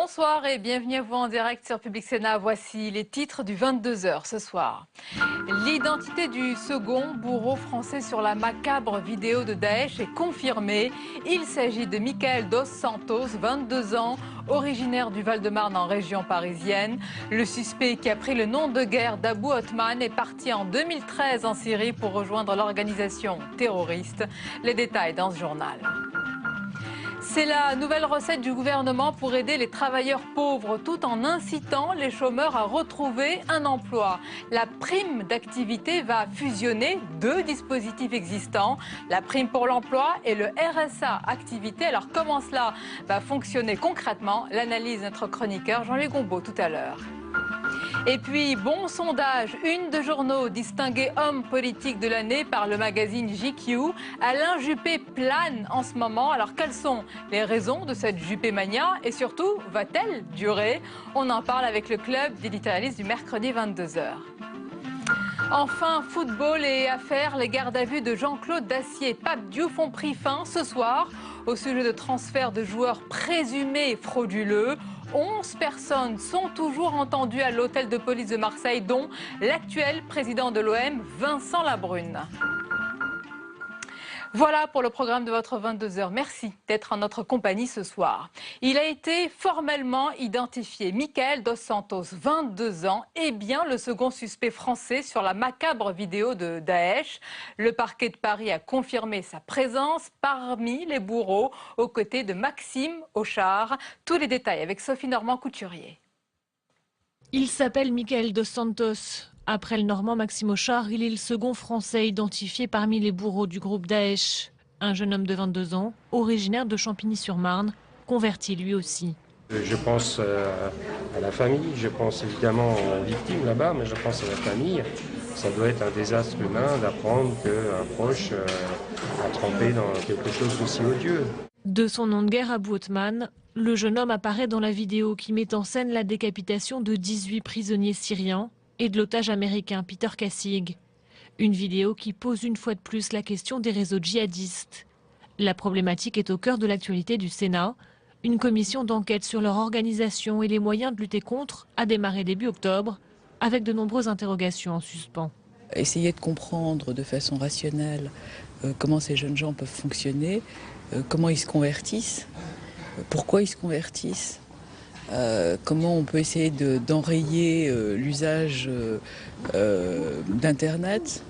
Bonsoir et bienvenue à vous en direct sur Public Sénat. Voici les titres du 22h ce soir. L'identité du second bourreau français sur la macabre vidéo de Daesh est confirmée. Il s'agit de Michael Dos Santos, 22 ans, originaire du Val-de-Marne en région parisienne. Le suspect qui a pris le nom de guerre d'Abu Othman est parti en 2013 en Syrie pour rejoindre l'organisation terroriste. Les détails dans ce journal. C'est la nouvelle recette du gouvernement pour aider les travailleurs pauvres tout en incitant les chômeurs à retrouver un emploi. La prime d'activité va fusionner deux dispositifs existants, la prime pour l'emploi et le RSA activité. Alors comment cela va fonctionner concrètement? L'analyse de notre chroniqueur Jean-Louis Gombaud tout à l'heure. Et puis, bon sondage, une de journaux distingué homme politique de l'année par le magazine GQ. Alain Juppé plane en ce moment. Alors, quelles sont les raisons de cette Juppé-mania et surtout, va-t-elle durer? On en parle avec le club d'éditorialistes du mercredi 22h. Enfin, football et affaires, les gardes à vue de Jean-Claude Dacier et Pape Diouf ont pris fin ce soir au sujet de transfert de joueurs présumés frauduleux. 11 personnes sont toujours entendues à l'hôtel de police de Marseille, dont l'actuel président de l'OM, Vincent Labrune. Voilà pour le programme de votre 22h. Merci d'être en notre compagnie ce soir. Il a été formellement identifié. Michael Dos Santos, 22 ans, est bien le second suspect français sur la macabre vidéo de Daesh. Le parquet de Paris a confirmé sa présence parmi les bourreaux aux côtés de Maxime Auchard. Tous les détails avec Sophie Normand-Couturier. Il s'appelle Michael Dos Santos. Après le Normand Maxime Auchard, il est le second Français identifié parmi les bourreaux du groupe Daesh. Un jeune homme de 22 ans, originaire de Champigny-sur-Marne, converti lui aussi. Je pense à la famille, je pense évidemment aux victimes là-bas, mais je pense à la famille. Ça doit être un désastre humain d'apprendre qu'un proche a trempé dans quelque chose d'aussi odieux. De son nom de guerre Abu Othman, le jeune homme apparaît dans la vidéo qui met en scène la décapitation de 18 prisonniers syriens et de l'otage américain Peter Kassig. Une vidéo qui pose une fois de plus la question des réseaux djihadistes. La problématique est au cœur de l'actualité du Sénat. Une commission d'enquête sur leur organisation et les moyens de lutter contre a démarré début octobre, avec de nombreuses interrogations en suspens. Essayer de comprendre de façon rationnelle comment ces jeunes gens peuvent fonctionner, comment ils se convertissent, pourquoi ils se convertissent. Comment on peut essayer d'enrayer l'usage d'Internet,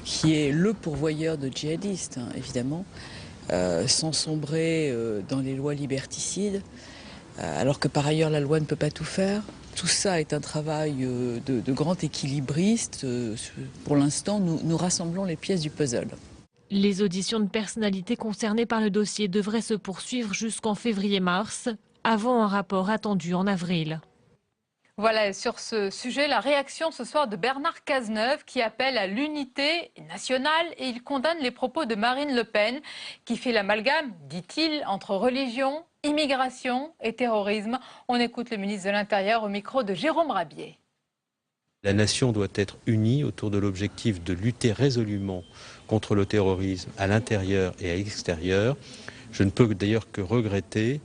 qui est le pourvoyeur de djihadistes, hein, évidemment, sans sombrer dans les lois liberticides, alors que par ailleurs la loi ne peut pas tout faire. Tout ça est un travail de grand équilibriste. Pour l'instant, nous rassemblons les pièces du puzzle. Les auditions de personnalités concernées par le dossier devraient se poursuivre jusqu'en février-mars, avant un rapport attendu en avril. Voilà, sur ce sujet, la réaction ce soir de Bernard Cazeneuve qui appelle à l'unité nationale et il condamne les propos de Marine Le Pen qui fait l'amalgame, dit-il, entre religion, immigration et terrorisme. On écoute le ministre de l'Intérieur au micro de Jérôme Rabier. La nation doit être unie autour de l'objectif de lutter résolument contre le terrorisme à l'intérieur et à l'extérieur. Je ne peux d'ailleurs que regretter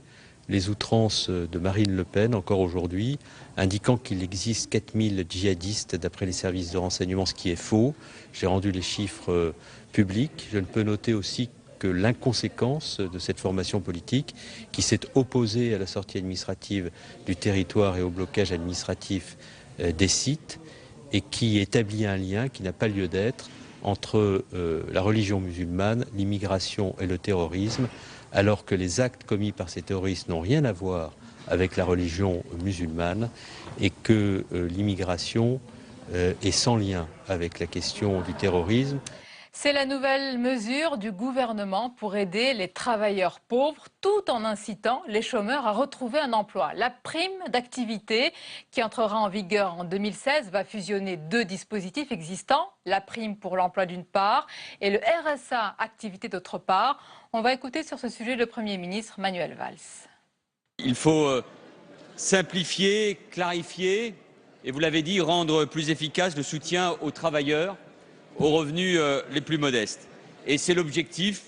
les outrances de Marine Le Pen, encore aujourd'hui, indiquant qu'il existe 4000 djihadistes d'après les services de renseignement, ce qui est faux. J'ai rendu les chiffres publics. Je ne peux noter aussi que l'inconséquence de cette formation politique qui s'est opposée à la sortie administrative du territoire et au blocage administratif des sites et qui établit un lien qui n'a pas lieu d'être entre la religion musulmane, l'immigration et le terrorisme, alors que les actes commis par ces terroristes n'ont rien à voir avec la religion musulmane et que l'immigration est sans lien avec la question du terrorisme. C'est la nouvelle mesure du gouvernement pour aider les travailleurs pauvres tout en incitant les chômeurs à retrouver un emploi. La prime d'activité qui entrera en vigueur en 2016 va fusionner deux dispositifs existants, la prime pour l'emploi d'une part et le RSA activité d'autre part. On va écouter sur ce sujet le Premier ministre Manuel Valls. Il faut simplifier, clarifier et, vous l'avez dit, rendre plus efficace le soutien aux travailleurs aux revenus les plus modestes. Et c'est l'objectif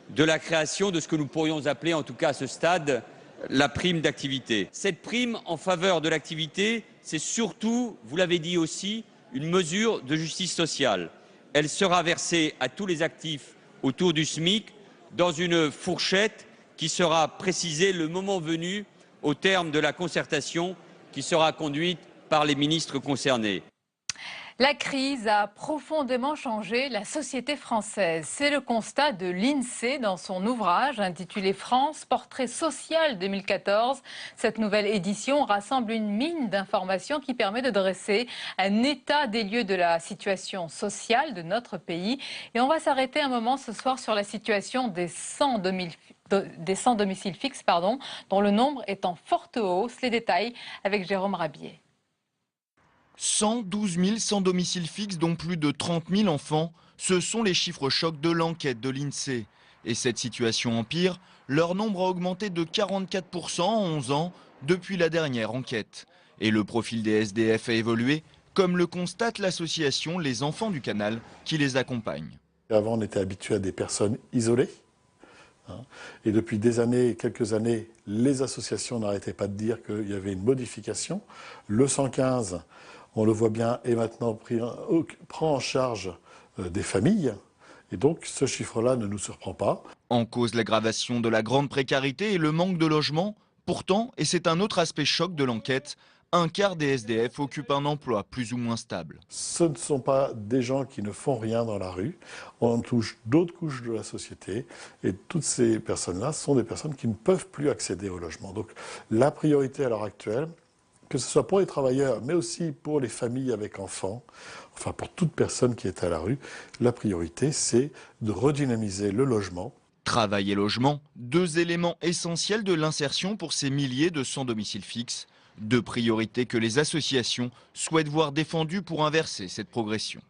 de la création de ce que nous pourrions appeler, en tout cas à ce stade, la prime d'activité. Cette prime en faveur de l'activité, c'est surtout, vous l'avez dit aussi, une mesure de justice sociale. Elle sera versée à tous les actifs autour du SMIC dans une fourchette qui sera précisée le moment venu au terme de la concertation qui sera conduite par les ministres concernés. La crise a profondément changé la société française. C'est le constat de l'INSEE dans son ouvrage intitulé France, portrait social 2014. Cette nouvelle édition rassemble une mine d'informations qui permet de dresser un état des lieux de la situation sociale de notre pays. Et on va s'arrêter un moment ce soir sur la situation des sans domicile fixe, dont le nombre est en forte hausse. Les détails avec Jérôme Rabier. 112 000 sans domicile fixe, dont plus de 30 000 enfants, ce sont les chiffres chocs de l'enquête de l'INSEE. Et cette situation empire, leur nombre a augmenté de 44% en 11 ans depuis la dernière enquête. Et le profil des SDF a évolué, comme le constate l'association Les Enfants du Canal qui les accompagne. Avant, on était habitué à des personnes isolées. Et depuis des années, quelques années, les associations n'arrêtaient pas de dire qu'il y avait une modification. Le 115, on le voit bien, est maintenant prend en charge des familles. Et donc ce chiffre-là ne nous surprend pas. En cause l'aggravation de la grande précarité et le manque de logement. Pourtant, et c'est un autre aspect choc de l'enquête, un quart des SDF occupent un emploi plus ou moins stable. Ce ne sont pas des gens qui ne font rien dans la rue. On touche d'autres couches de la société. Et toutes ces personnes-là sont des personnes qui ne peuvent plus accéder au logement. Donc la priorité à l'heure actuelle, que ce soit pour les travailleurs, mais aussi pour les familles avec enfants, enfin pour toute personne qui est à la rue, la priorité, c'est de redynamiser le logement. Travail et logement, deux éléments essentiels de l'insertion pour ces milliers de sans domicile fixe. Deux priorités que les associations souhaitent voir défendues pour inverser cette progression.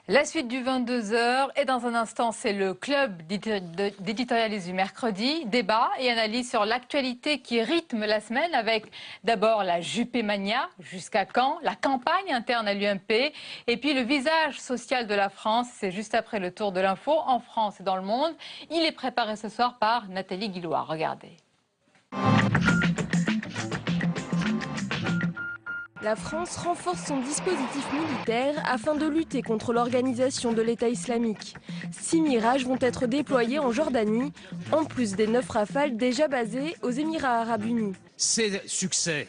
La suite du 22h et dans un instant, c'est le club d'éditorialisme du mercredi. Débat et analyse sur l'actualité qui rythme la semaine avec d'abord la Juppé-mania, jusqu'à quand, la campagne interne à l'UMP et puis le visage social de la France. C'est juste après le tour de l'info en France et dans le monde. Il est préparé ce soir par Nathalie Guillois. Regardez. La France renforce son dispositif militaire afin de lutter contre l'organisation de l'État islamique. 6 Mirages vont être déployés en Jordanie, en plus des 9 Rafales déjà basés aux Émirats arabes unis. Ces succès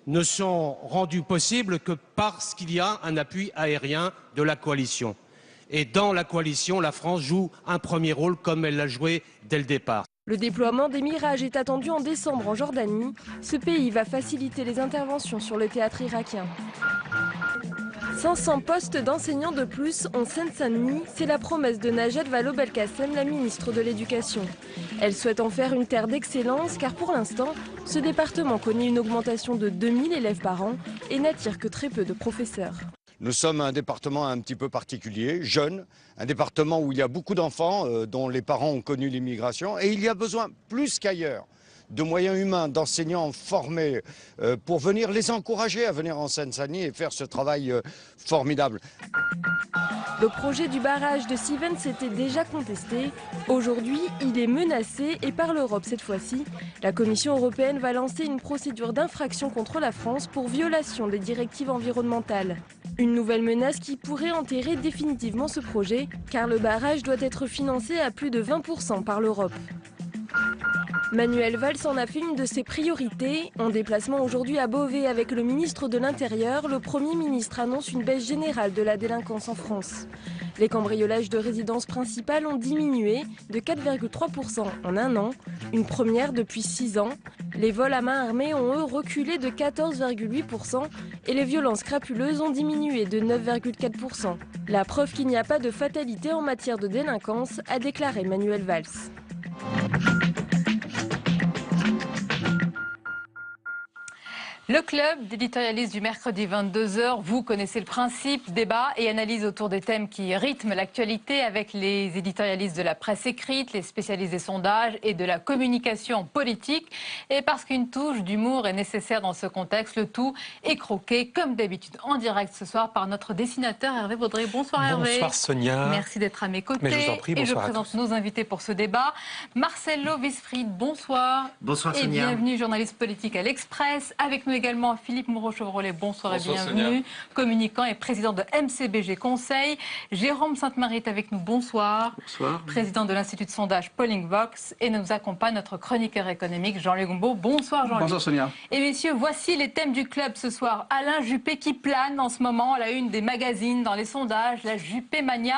ne sont rendus possibles que parce qu'il y a un appui aérien de la coalition. Et dans la coalition, la France joue un premier rôle comme elle l'a joué dès le départ. Le déploiement des Mirages est attendu en décembre en Jordanie. Ce pays va faciliter les interventions sur le théâtre irakien. 500 postes d'enseignants de plus en Seine-Saint-Denis, c'est la promesse de Najat Vallaud-Belkacem, la ministre de l'Éducation. Elle souhaite en faire une terre d'excellence car pour l'instant, ce département connaît une augmentation de 2000 élèves par an et n'attire que très peu de professeurs. Nous sommes un département un petit peu particulier, jeune, un département où il y a beaucoup d'enfants dont les parents ont connu l'immigration et il y a besoin, plus qu'ailleurs, de moyens humains, d'enseignants formés pour venir les encourager à venir en Seine-Saint-Denis et faire ce travail formidable. Le projet du barrage de Sivens s'était déjà contesté. Aujourd'hui, il est menacé et par l'Europe cette fois-ci. La Commission européenne va lancer une procédure d'infraction contre la France pour violation des directives environnementales. Une nouvelle menace qui pourrait enterrer définitivement ce projet, car le barrage doit être financé à plus de 20% par l'Europe. Manuel Valls en a fait une de ses priorités. En déplacement aujourd'hui à Beauvais avec le ministre de l'Intérieur, le Premier ministre annonce une baisse générale de la délinquance en France. Les cambriolages de résidences principales ont diminué de 4,3% en un an, une première depuis 6 ans. Les vols à main armée ont eux reculé de 14,8% et les violences crapuleuses ont diminué de 9,4%. La preuve qu'il n'y a pas de fatalité en matière de délinquance, a déclaré Manuel Valls. Le club d'éditorialistes du mercredi 22h, vous connaissez le principe, débat et analyse autour des thèmes qui rythment l'actualité avec les éditorialistes de la presse écrite, les spécialistes des sondages et de la communication politique. Et parce qu'une touche d'humour est nécessaire dans ce contexte, le tout est croqué comme d'habitude en direct ce soir par notre dessinateur Hervé Baudry. Bonsoir Hervé. Bonsoir Sonia. Merci d'être à mes côtés. Mais je vous en prie, et je bonsoir à présente tous. nos invités pour ce débat. Marcelo Wiesfried, bonsoir. Bonsoir Et Sonia. bienvenue, journaliste politique à l'Express. Avec nous également Philippe Moreau-Chevrolet, bonsoir, Bonsoir, et bienvenue. Sonia. Communicant et président de MCBG Conseil. Jérôme Sainte-Marie est avec nous, bonsoir. Bonsoir. Président de l'Institut de sondage Polling Vox. Et nous accompagne notre chroniqueur économique Jean-Luc Gombaud. Bonsoir Jean-Luc. Bonsoir Sonia. Et messieurs, voici les thèmes du club ce soir. Alain Juppé qui plane en ce moment à la une des magazines, dans les sondages. La Juppé-mania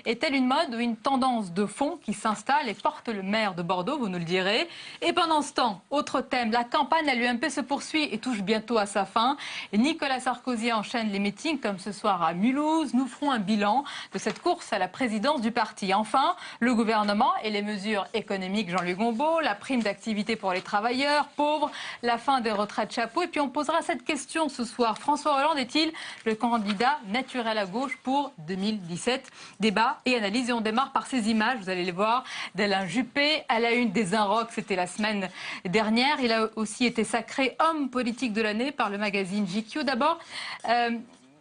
est-elle une mode ou une tendance de fond qui s'installe et porte le maire de Bordeaux, vous nous le direz. Et pendant ce temps, autre thème, la campagne à l'UMP se poursuit et touche bientôt à sa fin. Et Nicolas Sarkozy enchaîne les meetings comme ce soir à Mulhouse. Nous ferons un bilan de cette course à la présidence du parti. Enfin, le gouvernement et les mesures économiques Jean-Luc Gombaud, la prime d'activité pour les travailleurs pauvres, la fin des retraites chapeau. Et puis on posera cette question ce soir. François Hollande est-il le candidat naturel à gauche pour 2017? Débat et analyse. Et on démarre par ces images, vous allez les voir, d'Alain Juppé à la une des Inrocks. C'était la semaine dernière. Il a aussi été sacré homme politique de l'année par le magazine GQ. D'abord,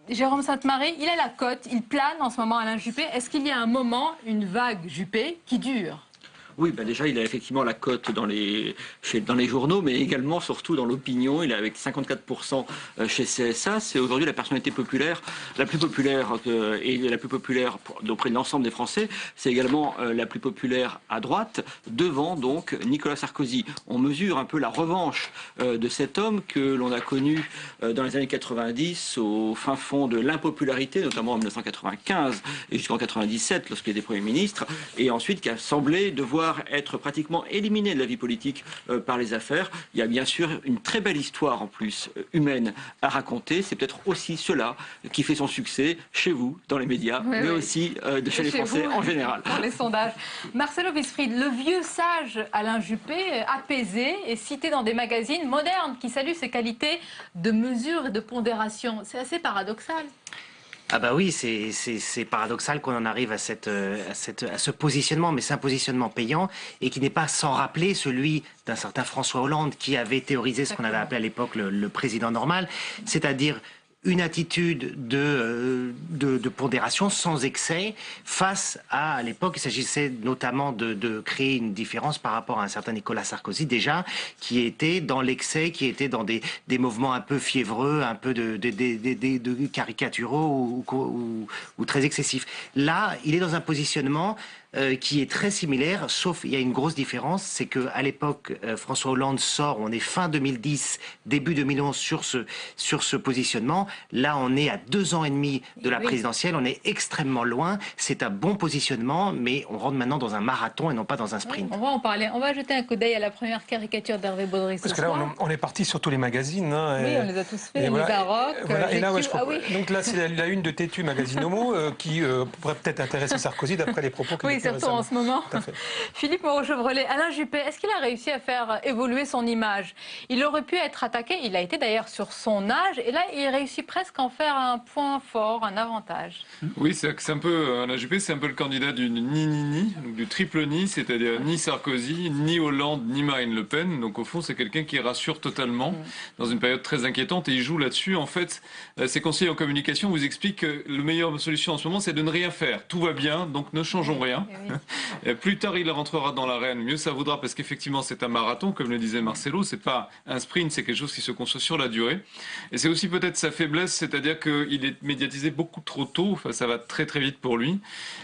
Jérôme Sainte-Marie, il a la cote, il plane en ce moment Alain Juppé. Est-ce qu'il y a un moment, une vague Juppé qui dure ? Oui, ben déjà, il a effectivement la cote dans les journaux, mais également, surtout dans l'opinion. Il est avec 54% chez CSA. C'est aujourd'hui la personnalité populaire, la plus populaire et la plus populaire auprès de l'ensemble des Français. C'est également la plus populaire à droite, devant donc Nicolas Sarkozy. On mesure un peu la revanche de cet homme que l'on a connu dans les années 90 au fin fond de l'impopularité, notamment en 1995 et jusqu'en 97 lorsqu'il était Premier ministre, et ensuite qui a semblé devoir être pratiquement éliminé de la vie politique par les affaires. Il y a bien sûr une très belle histoire en plus humaine à raconter. C'est peut-être aussi cela qui fait son succès chez vous, dans les médias, oui, mais oui. aussi chez les Français vous, en général. Dans les sondages. Marcelo Wiesfried, le vieux sage Alain Juppé, apaisé et cité dans des magazines modernes qui saluent ses qualités de mesure et de pondération. C'est assez paradoxal. Ah bah oui, c'est paradoxal qu'on en arrive à ce positionnement, mais c'est un positionnement payant et qui n'est pas sans rappeler celui d'un certain François Hollande qui avait théorisé ce qu'on avait appelé à l'époque le président normal, c'est-à-dire une attitude de pondération sans excès face à l'époque, il s'agissait notamment de créer une différence par rapport à un certain Nicolas Sarkozy déjà, qui était dans l'excès, qui était dans des mouvements un peu fiévreux, un peu de caricaturaux ou très excessifs. Là, il est dans un positionnement qui est très similaire, sauf il y a une grosse différence, c'est qu'à l'époque, François Hollande sort, on est fin 2010, début 2011 sur ce positionnement. Là, on est à 2 ans et demi de la présidentielle, on est extrêmement loin. C'est un bon positionnement, mais on rentre maintenant dans un marathon et non pas dans un sprint. Oui, on va en parler. On va jeter un coup d'œil à la première caricature d'Hervé Baudry. Parce que là, on est parti sur tous les magazines. Hein, oui, on les a tous faits, les Inrocks, voilà, et là, ouais, oui. donc là, c'est la une de Tétu Magazine Homo qui pourrait peut-être intéresser Sarkozy d'après les propos qu'il a oui, surtout en ce moment. Philippe Moreau-Chevrolet, Alain Juppé, est-ce qu'il a réussi à faire évoluer son image? Il aurait pu être attaqué, il a été d'ailleurs sur son âge, et là, il réussit presque à en faire un point fort, un avantage. Oui, c'est un peu, Alain Juppé, c'est un peu le candidat du ni-ni-ni, donc du triple ni, c'est-à-dire ni Sarkozy, ni Hollande, ni Marine Le Pen. Donc au fond, c'est quelqu'un qui rassure totalement dans une période très inquiétante, et il joue là-dessus. En fait, ses conseillers en communication vous expliquent que la meilleure solution en ce moment, c'est de ne rien faire. Tout va bien, donc ne changeons rien. Plus tard, il rentrera dans l'arène, mieux ça vaudra, parce qu'effectivement, c'est un marathon, comme le disait Marcelo. C'est pas un sprint, c'est quelque chose qui se construit sur la durée. Et c'est aussi peut-être sa faiblesse, c'est-à-dire qu'il est médiatisé beaucoup trop tôt. Enfin, ça va très très vite pour lui.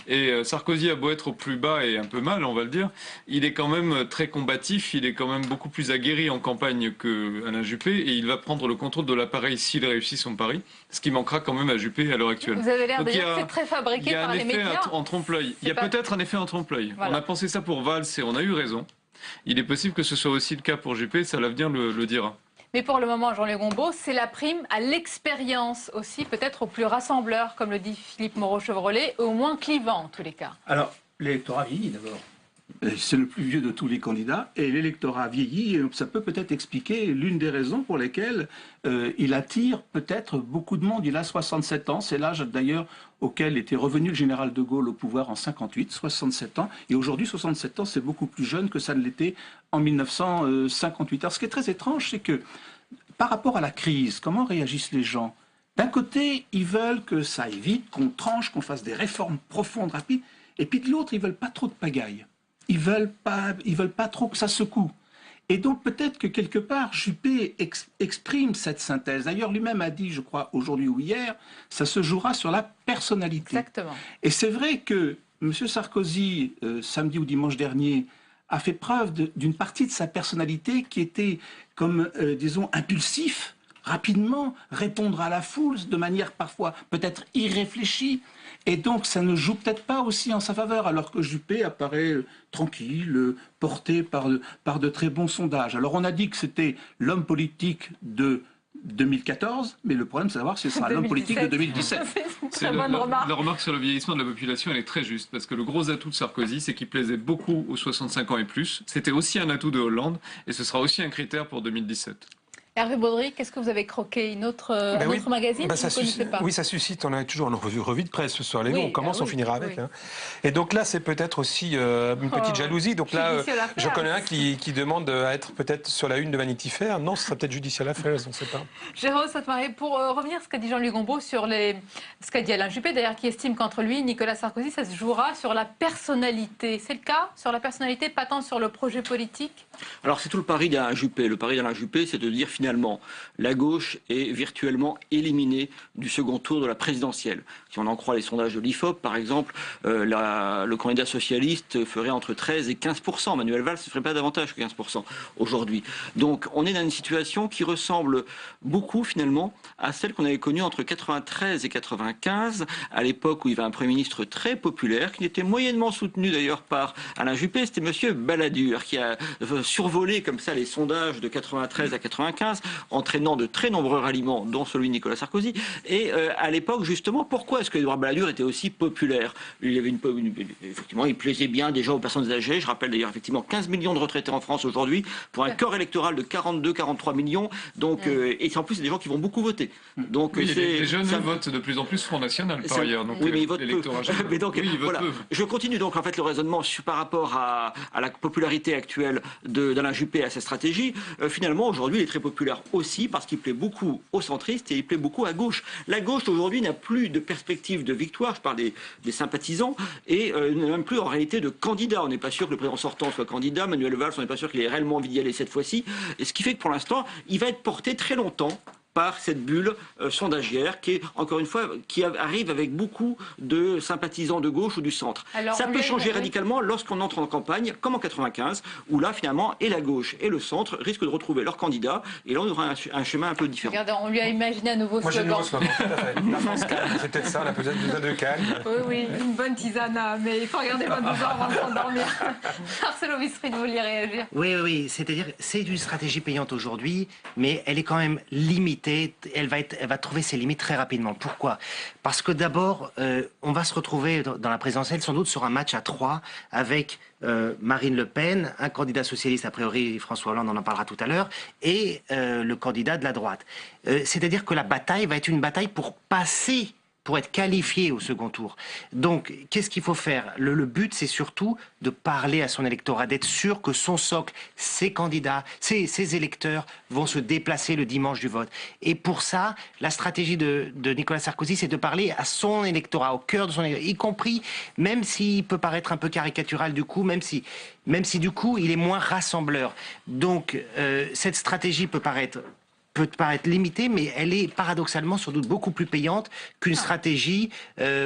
Et Sarkozy a beau être au plus bas et un peu mal, on va le dire, il est quand même très combatif. Il est quand même beaucoup plus aguerri en campagne que Alain Juppé, et il va prendre le contrôle de l'appareil s'il réussit son pari, ce qui manquera quand même à Juppé à l'heure actuelle. Vous avez l'air de dire que c'est très fabriqué par les médias. Il y a un effet en trompe-l'œil. Il y a peut-être un effet en trompe-l'œil. Voilà. On a pensé ça pour Valls et on a eu raison. Il est possible que ce soit aussi le cas pour Juppé, ça l'avenir le dira. Mais pour le moment, Jean-Luc Gombaud, c'est la prime à l'expérience aussi, peut-être au plus rassembleur, comme le dit Philippe Moreau-Chevrolet, au moins clivant en tous les cas. Alors, l'électorat vieillit d'abord. C'est le plus vieux de tous les candidats et l'électorat vieillit. Et ça peut peut-être expliquer l'une des raisons pour lesquelles il attire peut-être beaucoup de monde. Il a 67 ans, c'est l'âge d'ailleurs auquel était revenu le général de Gaulle au pouvoir en 58, 67 ans. Et aujourd'hui, 67 ans, c'est beaucoup plus jeune que ça ne l'était en 1958. Alors ce qui est très étrange, c'est que par rapport à la crise, comment réagissent les gens? D'un côté, ils veulent que ça aille vite, qu'on tranche, qu'on fasse des réformes profondes, rapides. Et puis de l'autre, ils veulent pas trop de pagaille. Ils veulent pas trop que ça secoue. Et donc peut-être que quelque part, Juppé exprime cette synthèse. D'ailleurs, lui-même a dit, je crois, aujourd'hui ou hier, ça se jouera sur la personnalité. Exactement. Et c'est vrai que M. Sarkozy, samedi ou dimanche dernier, a fait preuve d'une partie de sa personnalité qui était, comme, disons, impulsif, rapidement, répondre à la foule de manière parfois peut-être irréfléchie. Et donc, ça ne joue peut-être pas aussi en sa faveur, alors que Juppé apparaît tranquille, porté par de très bons sondages. Alors, on a dit que c'était l'homme politique de 2014, mais le problème, c'est de savoir si ce sera l'homme politique de 2017. C'est la remarque sur le vieillissement de la population, elle est très juste, parce que le gros atout de Sarkozy, c'est qu'il plaisait beaucoup aux 65 ans et plus. C'était aussi un atout de Hollande, et ce sera aussi un critère pour 2017. Hervé Baudry, qu'est-ce que vous avez croqué? Un autre magazine que vous ne connaissez pas? Oui, ça suscite. On a toujours une revue de presse ce soir. On commence, on finira avec. Hein. Et donc là, c'est peut-être aussi une petite jalousie. Donc là, je connais un qui demande à être peut-être sur la une de Vanity Fair. Non, ce serait peut-être judiciaire à faire, on ne sait pas. Jérôme Sainte-Marie, pour revenir à ce qu'a dit Jean-Luc Gombault sur ce qu'a dit Alain Juppé, d'ailleurs, qui estime qu'entre lui et Nicolas Sarkozy, ça se jouera sur la personnalité. C'est le cas sur la personnalité, pas tant sur le projet politique? Alors c'est tout le pari d'Alain Juppé. Le pari d'Alain Juppé, c'est de dire finalement la gauche est virtuellement éliminée du second tour de la présidentielle. Si on en croit les sondages de l'IFOP, par exemple, le candidat socialiste ferait entre 13 et 15%. Manuel Valls ne ferait pas davantage que 15% aujourd'hui. Donc on est dans une situation qui ressemble beaucoup finalement à celle qu'on avait connue entre 93 et 95, à l'époque où il y avait un Premier ministre très populaire, qui était moyennement soutenu d'ailleurs par Alain Juppé. C'était M. Balladur qui a survolé comme ça les sondages de 93 à 95, entraînant de très nombreux ralliements, dont celui de Nicolas Sarkozy. Et à l'époque, justement, pourquoi est-ce que Édouard Balladur était aussi populaire? Il avait effectivement, il plaisait bien déjà aux personnes âgées. Je rappelle d'ailleurs effectivement 15 millions de retraités en France aujourd'hui, pour un corps électoral de 42-43 millions. Donc, et en plus, c'est des gens qui vont beaucoup voter. Donc, oui, les jeunes votent de plus en plus Front National, par ailleurs. Donc, oui, mais ils votent peu. Mais donc, oui, voilà. Je continue donc en fait le raisonnement par rapport à la popularité actuelle d'Alain Juppé et à sa stratégie. Finalement, aujourd'hui, il est très populaire aussi parce qu'il plaît beaucoup aux centristes et il plaît beaucoup à gauche. La gauche aujourd'hui n'a plus de perspective de victoire, je parle des sympathisants, et n'a même plus en réalité de candidat. On n'est pas sûr que le président sortant soit candidat, Manuel Valls, on n'est pas sûr qu'il ait réellement envie d'y aller cette fois-ci, et ce qui fait que pour l'instant, il va être porté très longtemps par cette bulle sondagière qui est, encore une fois, qui arrive avec beaucoup de sympathisants de gauche ou du centre. Alors, ça peut changer radicalement lorsqu'on entre en campagne, comme en 95, où là, finalement, et la gauche et le centre risquent de retrouver leur candidat, et là, on aura un chemin un peu différent. Regardez, on lui a imaginé un nouveau slogan. Moi, j'ai un nouveau slogan, tout à fait. La France calme, c'est peut-être ça, on a peut-être besoin de calme. Oui, une bonne tisane, mais il faut regarder 22 heures avant de s'endormir. Marcelo Vistri, vous vouliez réagir? Oui, c'est-à-dire, c'est une stratégie payante aujourd'hui, mais elle est quand même limitée. Elle va trouver ses limites très rapidement. Pourquoi? Parce que d'abord, on va se retrouver dans la présidentielle sans doute sur un match à 3 avec Marine Le Pen, un candidat socialiste, a priori François Hollande, on en parlera tout à l'heure, et le candidat de la droite. C'est-à-dire que la bataille va être une bataille pour passer, pour être qualifié au second tour. Donc, qu'est-ce qu'il faut faire? Le but, c'est surtout de parler à son électorat, d'être sûr que son socle, ses candidats, ses électeurs vont se déplacer le dimanche du vote. Et pour ça, la stratégie de Nicolas Sarkozy, c'est de parler à son électorat, au cœur de son électorat, y compris, même s'il peut paraître un peu caricatural du coup, même si du coup, il est moins rassembleur. Donc, cette stratégie peut paraître limitée, mais elle est paradoxalement sans doute beaucoup plus payante qu'une stratégie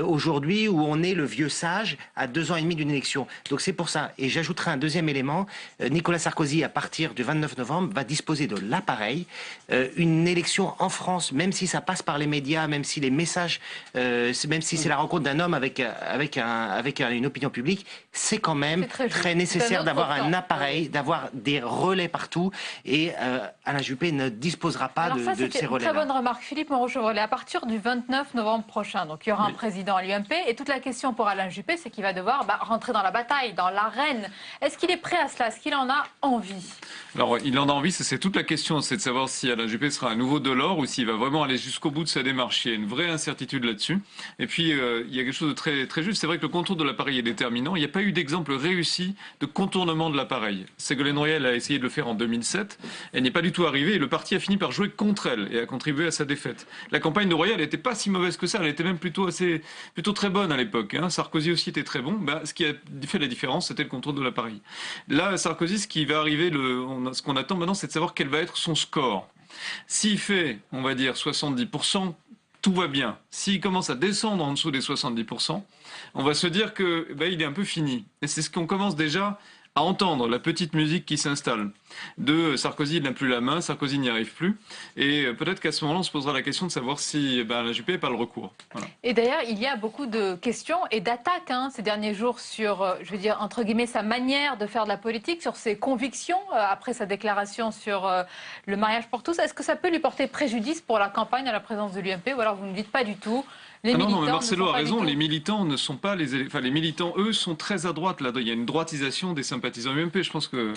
aujourd'hui où on est le vieux sage à 2 ans et demi d'une élection. Donc c'est pour ça. Et j'ajouterai un deuxième élément. Nicolas Sarkozy, à partir du 29 novembre, va disposer de l'appareil. Une élection en France, même si ça passe par les médias, même si les messages, même si c'est la rencontre d'un homme avec une opinion publique, c'est quand même très nécessaire d'avoir un appareil, d'avoir des relais partout. Et Alain Juppé ne disposera disposera pas de ces relais-là. C'est une très bonne remarque, Philippe Moreau-Chevrolet. À partir du 29 novembre prochain, donc il y aura un président à l'UMP, et toute la question pour Alain Juppé, c'est qu'il va devoir rentrer dans la bataille, dans l'arène. Est-ce qu'il est prêt à cela? Est-ce qu'il en a envie? Alors, il en a envie, c'est toute la question, c'est de savoir si Alain Juppé sera à nouveau Delors ou s'il va vraiment aller jusqu'au bout de sa démarche. Il y a une vraie incertitude là-dessus. Et puis, il y a quelque chose de très, très juste. C'est vrai que le contour de l'appareil est déterminant. Il n'y a pas eu d'exemple réussi de contournement de l'appareil. Ségolène Royal a essayé de le faire en 2007. Elle n'y est pas du tout arrivée et le parti a fini par jouer contre elle et a contribué à sa défaite. La campagne de Royal n'était pas si mauvaise que ça. Elle était même plutôt très bonne à l'époque. Sarkozy aussi était très bon. Ce qui a fait la différence, c'était le contrôle de l'appareil. Là, Sarkozy, ce qui va arriver, ce qu'on attend maintenant, c'est de savoir quel va être son score. S'il fait, on va dire, 70%, tout va bien. S'il commence à descendre en dessous des 70%, on va se dire que il est un peu fini. Et c'est ce qu'on commence déjà à entendre, la petite musique qui s'installe. De Sarkozy, il n'a plus la main, Sarkozy n'y arrive plus. Et peut-être qu'à ce moment-là, on se posera la question de savoir si Alain Juppé n'a pas le recours. Voilà. Et d'ailleurs, il y a beaucoup de questions et d'attaques ces derniers jours sur, je veux dire, entre guillemets, sa manière de faire de la politique, sur ses convictions, après sa déclaration sur le mariage pour tous. Est-ce que ça peut lui porter préjudice pour la campagne à la présence de l'UMP, ou alors vous ne dites pas du tout? Non, mais Marcelo a raison, les militants ne sont pas les militants, eux, sont très à droite là. Il y a une droitisation des sympathisants UMP, je pense que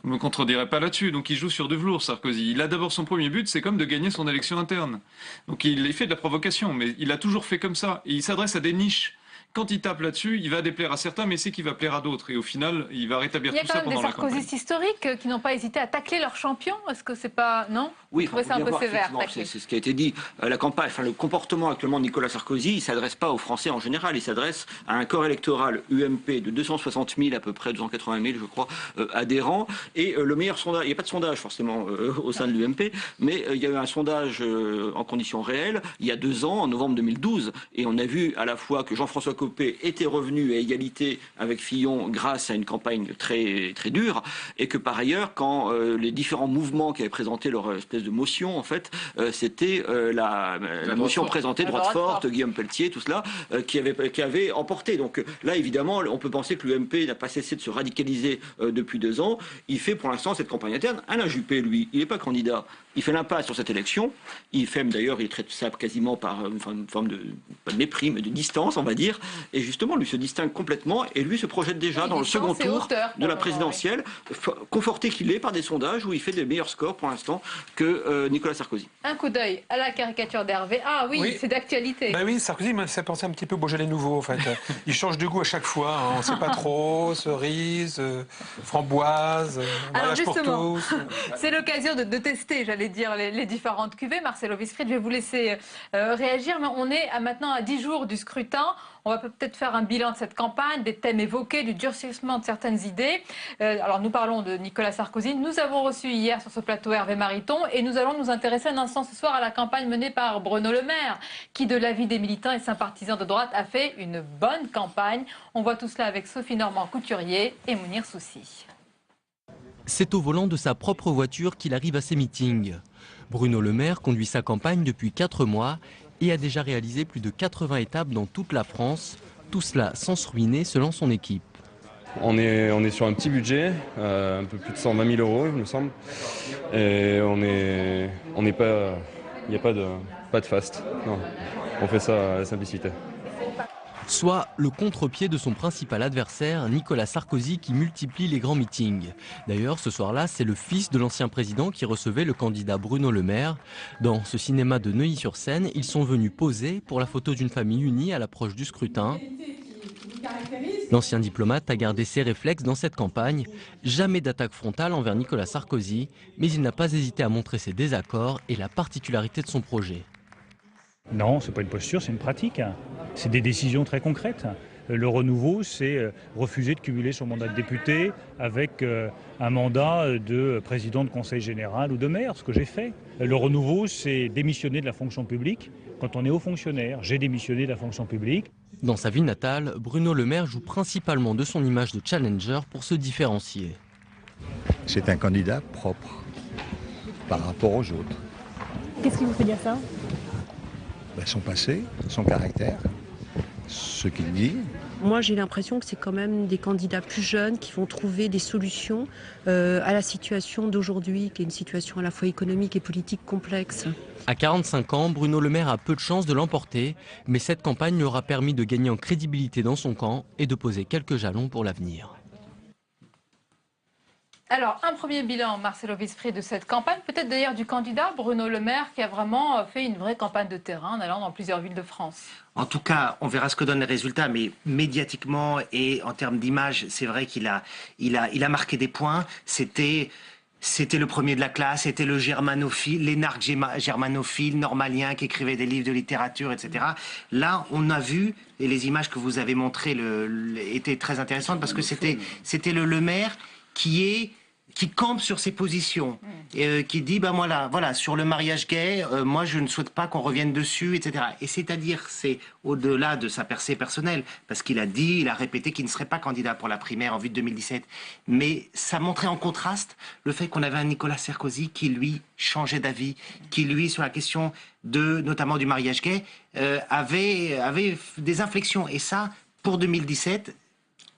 vous ne me contredirez pas là-dessus. Donc il joue sur du velours, Sarkozy. Il a d'abord son premier but, c'est comme de gagner son élection interne. Donc il fait de la provocation, mais il a toujours fait comme ça. Et il s'adresse à des niches. Quand il tape là-dessus, il va déplaire à certains, mais c'est qu'il va plaire à d'autres. Et au final, il va rétablir tout ça pendant la campagne. Il y a quand même des sarkozystes historiques qui n'ont pas hésité à tacler leur champion. Est-ce que c'est pas... Non? Oui, c'est un peu sévère. C'est ce qui a été dit. La campagne, le comportement actuellement de Nicolas Sarkozy, il ne s'adresse pas aux Français en général. Il s'adresse à un corps électoral UMP de 260 000, à peu près 280 000, je crois, adhérents. Et le meilleur sondage, il n'y a pas de sondage forcément au sein de l'UMP, mais il y a eu un sondage en conditions réelles il y a 2 ans, en novembre 2012. Et on a vu à la fois que Jean-François Copé était revenu à égalité avec Fillon grâce à une campagne très, très dure, et que par ailleurs, quand les différents mouvements qui avaient présenté leur espèce de motion, en fait, c'était la motion présentée, droite forte, Guillaume Pelletier, tout cela, qui avait emporté. Donc là, évidemment, on peut penser que l'UMP n'a pas cessé de se radicaliser depuis 2 ans. Il fait pour l'instant cette campagne interne. Alain Juppé, lui, il n'est pas candidat. Il fait l'impasse sur cette élection. Il fait d'ailleurs, il traite ça quasiment par une forme de, pas de mépris, mais de distance, on va dire. Et justement, lui se distingue complètement et lui se projette déjà dans le second tour de la présidentielle, conforté qu'il est par des sondages où il fait des meilleurs scores pour l'instant que Nicolas Sarkozy. Un coup d'œil à la caricature d'Hervé. Ah oui, c'est d'actualité. Oui, Sarkozy m'a fait penser un petit peu au Beaujolais nouveau, en fait. Il change de goût à chaque fois. On ne sait pas trop, cerise, framboise, mariage pour tous. C'est l'occasion de tester, j'allais dire, les différentes cuvées. Marcelo Visfried, je vais vous laisser réagir, mais on est maintenant à 10 jours du scrutin. On va peut-être faire un bilan de cette campagne, des thèmes évoqués, du durcissement de certaines idées. Alors nous parlons de Nicolas Sarkozy. Nous avons reçu hier sur ce plateau Hervé Mariton et nous allons nous intéresser un instant ce soir à la campagne menée par Bruno Le Maire, qui de l'avis des militants et sympathisants de droite a fait une bonne campagne. On voit tout cela avec Sophie Normand-Couturier et Mounir Soussi. C'est au volant de sa propre voiture qu'il arrive à ses meetings. Bruno Le Maire conduit sa campagne depuis 4 mois et a déjà réalisé plus de 80 étapes dans toute la France, tout cela sans se ruiner selon son équipe. On est sur un petit budget, un peu plus de 120 000 €, il me semble, et il n'y a pas de faste, non. On fait ça à la simplicité. Soit le contre-pied de son principal adversaire, Nicolas Sarkozy, qui multiplie les grands meetings. D'ailleurs, ce soir-là, c'est le fils de l'ancien président qui recevait le candidat Bruno Le Maire. Dans ce cinéma de Neuilly-sur-Seine, ils sont venus poser pour la photo d'une famille unie à l'approche du scrutin. L'ancien diplomate a gardé ses réflexes dans cette campagne. Jamais d'attaque frontale envers Nicolas Sarkozy, mais il n'a pas hésité à montrer ses désaccords et la particularité de son projet. Non, ce n'est pas une posture, c'est une pratique. C'est des décisions très concrètes. Le renouveau, c'est refuser de cumuler son mandat de député avec un mandat de président de conseil général ou de maire, ce que j'ai fait. Le renouveau, c'est démissionner de la fonction publique quand on est haut fonctionnaire. J'ai démissionné de la fonction publique. Dans sa ville natale, Bruno Le Maire joue principalement de son image de challenger pour se différencier. C'est un candidat propre par rapport aux autres. Qu'est-ce qui vous fait dire ça ? Son passé, son caractère, ce qu'il dit, Moi, j'ai l'impression que c'est quand même des candidats plus jeunes qui vont trouver des solutions à la situation d'aujourd'hui, qui est une situation à la fois économique et politique complexe. À 45 ans, Bruno Le Maire a peu de chances de l'emporter, mais cette campagne lui aura permis de gagner en crédibilité dans son camp et de poser quelques jalons pour l'avenir. Alors, un premier bilan, Marcelo Vispri, de cette campagne, peut-être d'ailleurs du candidat Bruno Le Maire, qui a vraiment fait une vraie campagne de terrain en allant dans plusieurs villes de France. En tout cas, on verra ce que donnent les résultats, mais médiatiquement et en termes d'image, c'est vrai qu'il a marqué des points. C'était le premier de la classe, c'était le germanophile, l'énarque germanophile, normalien, qui écrivait des livres de littérature, etc. Là, on a vu, et les images que vous avez montrées étaient très intéressantes, parce que c'était le Maire qui campe sur ses positions, qui dit, ben voilà, sur le mariage gay, moi je ne souhaite pas qu'on revienne dessus, etc. Et c'est-à-dire, c'est au-delà de sa percée personnelle, parce qu'il a répété qu'il ne serait pas candidat pour la primaire en vue de 2017. Mais ça montrait en contraste le fait qu'on avait un Nicolas Sarkozy qui, lui, changeait d'avis, qui, lui, sur la question notamment du mariage gay, avait des inflexions. Et ça, pour 2017,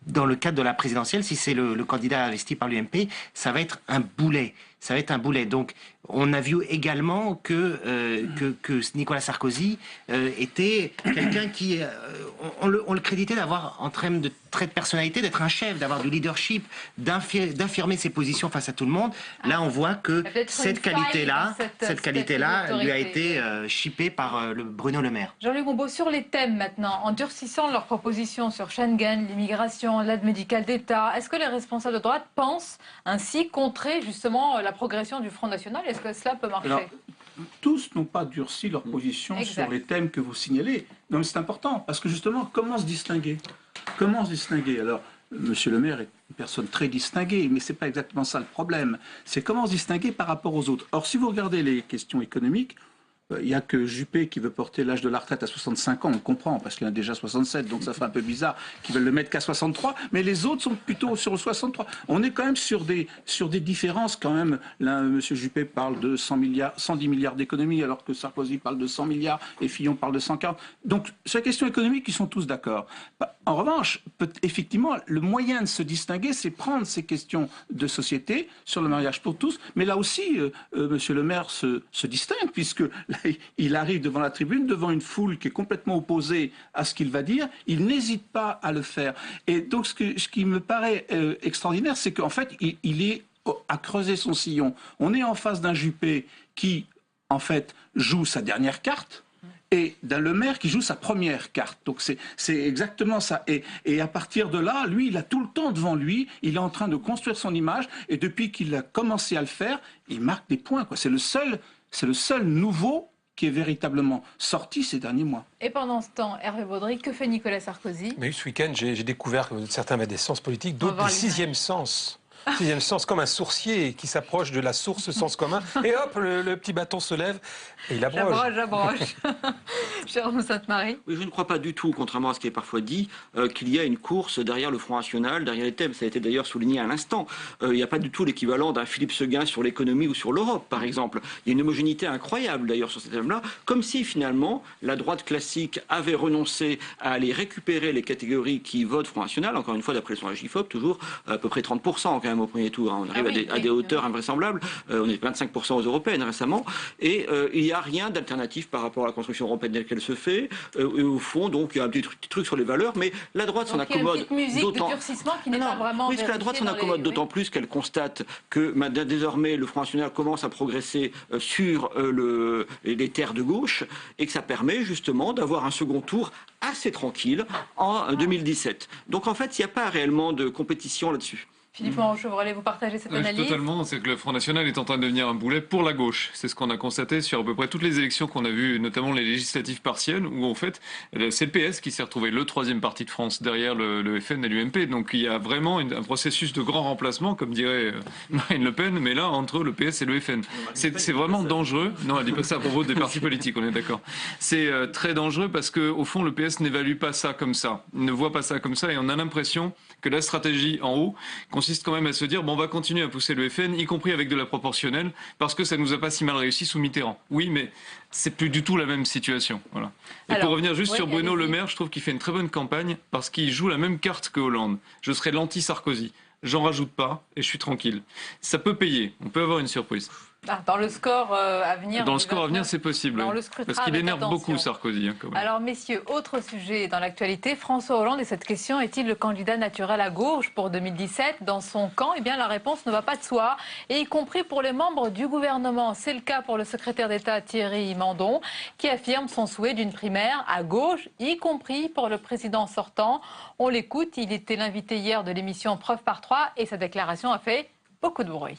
dans le cadre de la présidentielle, si c'est le candidat investi par l'UMP, ça va être un boulet. Ça va être un boulet. Donc, on a vu également que Nicolas Sarkozy était quelqu'un qui... on le créditait d'avoir, en termes de trait de personnalité, d'être un chef, d'avoir du leadership, d'affirmer ses positions face à tout le monde. Là, on voit que cette qualité-là lui a été chippée par Bruno Le Maire. Jean-Luc Bombaud, sur les thèmes maintenant, en durcissant leurs propositions sur Schengen, l'immigration, l'aide médicale d'État, est-ce que les responsables de droite pensent ainsi contrer justement la progression du Front National? Est-ce que cela peut marcher? Alors, tous n'ont pas durci leur position sur les thèmes que vous signalez. Non, mais c'est important, parce que justement, comment se distinguer? Comment se distinguer? Alors, Monsieur le maire est une personne très distinguée, mais ce n'est pas exactement ça le problème. C'est comment se distinguer par rapport aux autres. Or, si vous regardez les questions économiques, il n'y a que Juppé qui veut porter l'âge de la retraite à 65 ans, on comprend, parce qu'il a déjà 67, donc ça fait un peu bizarre qu'ils veulent le mettre qu'à 63, mais les autres sont plutôt sur le 63. On est quand même sur des différences quand même. Là, M. Juppé parle de 110 milliards d'économies, alors que Sarkozy parle de 100 milliards et Fillon parle de 140. Donc, sur la question économique, ils sont tous d'accord. En revanche, effectivement, le moyen de se distinguer, c'est prendre ces questions de société sur le mariage pour tous, mais là aussi, M. le maire se distingue, puisque là, il arrive devant la tribune, devant une foule qui est complètement opposée à ce qu'il va dire, il n'hésite pas à le faire. Et donc ce qui me paraît extraordinaire, c'est qu'en fait, il est à creuser son sillon. On est en face d'un Juppé qui, en fait, joue sa dernière carte, et d'un Le Maire qui joue sa première carte. Donc c'est exactement ça. Et à partir de là, lui, il a tout le temps devant lui, il est en train de construire son image, et depuis qu'il a commencé à le faire, il marque des points, quoi. C'est le seul nouveau qui est véritablement sorti ces derniers mois. Et pendant ce temps, Hervé Baudry, que fait Nicolas Sarkozy? Mais ce week-end, j'ai découvert que certains avaient des sens politiques, d'autres des sixième sens. Sixième sens, comme un sourcier qui s'approche de la source sens commun, et hop, le petit bâton se lève et il abroge. J'abroge. Jérôme Sainte-Marie. Oui, je ne crois pas du tout, contrairement à ce qui est parfois dit, qu'il y a une course derrière le Front National, derrière les thèmes. Ça a été d'ailleurs souligné à l'instant. Il n'y a pas du tout l'équivalent d'un Philippe Seguin sur l'économie ou sur l'Europe, par exemple. Il y a une homogénéité incroyable d'ailleurs sur ces thèmes-là, comme si finalement la droite classique avait renoncé à aller récupérer les catégories qui votent Front National. Encore une fois, d'après le sondage IFOP, toujours à peu près 30% quand même au premier tour. On arrive à des hauteurs invraisemblables. On est 25% aux européennes récemment. Et il n'y a rien d'alternatif par rapport à la construction européenne telle qu'elle se fait. Et au fond, donc, il y a un petit truc sur les valeurs, mais la droite s'en accommode. Il y a une petite musique de durcissement qui n'est pas vraiment. Oui, parce que la droite s'en accommode d'autant plus qu'elle constate que désormais le Front National commence à progresser sur les terres de gauche et que ça permet justement d'avoir un second tour assez tranquille en 2017. Donc en fait, il n'y a pas réellement de compétition là-dessus. Philippe Moreau-Chevrolet, vous partagez cette analyse? Totalement, c'est que le Front National est en train de devenir un boulet pour la gauche. C'est ce qu'on a constaté sur à peu près toutes les élections qu'on a vues, notamment les législatives partielles, où en fait, c'est le PS qui s'est retrouvé le troisième parti de France derrière le FN et l'UMP. Donc il y a vraiment un processus de grand remplacement, comme dirait Marine Le Pen, mais là, entre le PS et le FN. C'est vraiment dangereux. Non, elle dit pas ça à propos des partis politiques, on est d'accord. C'est très dangereux parce qu'au fond, le PS n'évalue pas ça comme ça. Il ne voit pas ça comme ça et on a l'impression que la stratégie en haut consiste quand même à se dire, bon, on va continuer à pousser le FN, y compris avec de la proportionnelle, parce que ça nous a pas si mal réussi sous Mitterrand. Oui, mais c'est plus du tout la même situation. Voilà. Et pour revenir juste sur Bruno Le Maire, je trouve qu'il fait une très bonne campagne, parce qu'il joue la même carte que Hollande. Je serai l'anti-Sarkozy. J'en rajoute pas et je suis tranquille. Ça peut payer, on peut avoir une surprise. Dans le score à venir. Dans le score à venir, c'est possible. Parce qu'il énerve beaucoup Sarkozy. Hein, quand même. Alors, messieurs, autre sujet dans l'actualité. François Hollande, et cette question, est-il le candidat naturel à gauche pour 2017 dans son camp? Eh bien, la réponse ne va pas de soi, et y compris pour les membres du gouvernement. C'est le cas pour le secrétaire d'État Thierry Mandon, qui affirme son souhait d'une primaire à gauche, y compris pour le président sortant. On l'écoute, il était l'invité hier de l'émission Preuve par 3, et sa déclaration a fait beaucoup de bruit.